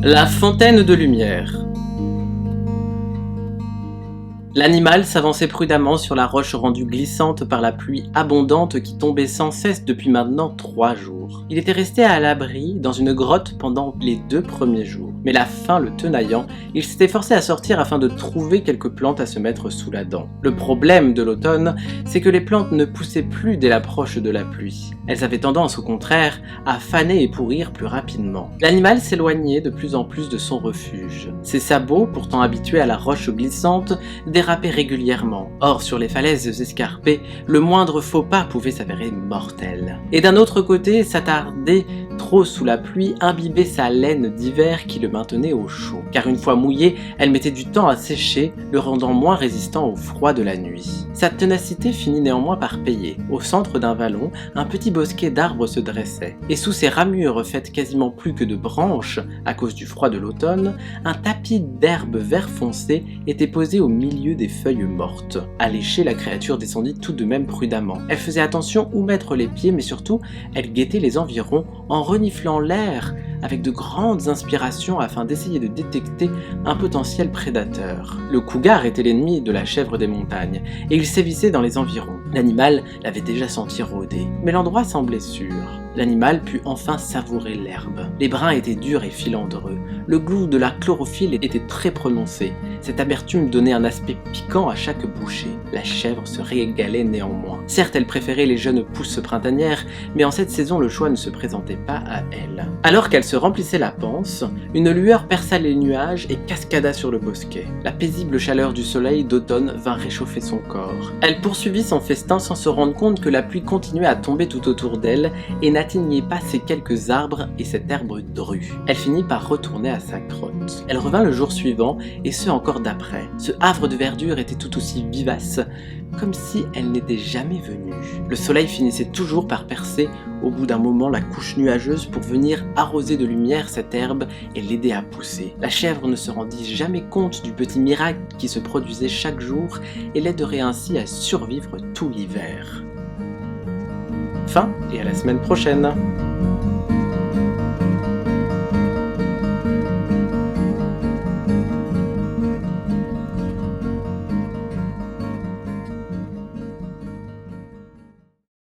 La fontaine de lumière. L'animal s'avançait prudemment sur la roche rendue glissante par la pluie abondante qui tombait sans cesse depuis maintenant 3 jours. Il était resté à l'abri dans une grotte pendant les 2 premiers jours. Mais la faim le tenaillant, il s'était forcé à sortir afin de trouver quelques plantes à se mettre sous la dent. Le problème de l'automne, c'est que les plantes ne poussaient plus dès l'approche de la pluie. Elles avaient tendance au contraire à faner et pourrir plus rapidement. L'animal s'éloignait de plus en plus de son refuge. Ses sabots, pourtant habitués à la roche glissante, dérapaient régulièrement. Or, sur les falaises escarpées, le moindre faux pas pouvait s'avérer mortel. Et d'un autre côté, s'attarder trop sous la pluie imbibait sa laine d'hiver qui le maintenait au chaud. Car une fois mouillée, elle mettait du temps à sécher, le rendant moins résistant au froid de la nuit. Sa ténacité finit néanmoins par payer. Au centre d'un vallon, un petit bosquet d'arbres se dressait. Et sous ses ramures faites quasiment plus que de branches, à cause du froid de l'automne, un tapis d'herbe vert foncé était posé au milieu des feuilles mortes. Alléchée, la créature descendit tout de même prudemment. Elle faisait attention où mettre les pieds, mais surtout, elle guettait les environs en reniflant l'air avec de grandes inspirations afin d'essayer de détecter un potentiel prédateur. Le cougar était l'ennemi de la chèvre des montagnes, et il sévissait dans les environs. L'animal l'avait déjà senti rôder, mais l'endroit semblait sûr. L'animal put enfin savourer l'herbe. Les brins étaient durs et filandreux. Le goût de la chlorophylle était très prononcé. Cette amertume donnait un aspect piquant à chaque bouchée. La chèvre se régalait néanmoins. Certes, elle préférait les jeunes pousses printanières, mais en cette saison, le choix ne se présentait pas à elle. Alors qu'elle se remplissait la panse, une lueur perça les nuages et cascada sur le bosquet. La paisible chaleur du soleil d'automne vint réchauffer son corps. Elle poursuivit son festin sans se rendre compte que la pluie continuait à tomber tout autour d'elle et n'atteignait pas ces quelques arbres et cette herbe drue. Elle finit par retourner à sa grotte. Elle revint le jour suivant, et ce encore d'après. Ce havre de verdure était tout aussi vivace, comme si elle n'était jamais venue. Le soleil finissait toujours par percer au bout d'un moment la couche nuageuse pour venir arroser de lumière cette herbe et l'aider à pousser. La chèvre ne se rendit jamais compte du petit miracle qui se produisait chaque jour et l'aiderait ainsi à survivre tout l'hiver. Fin, et à la semaine prochaine.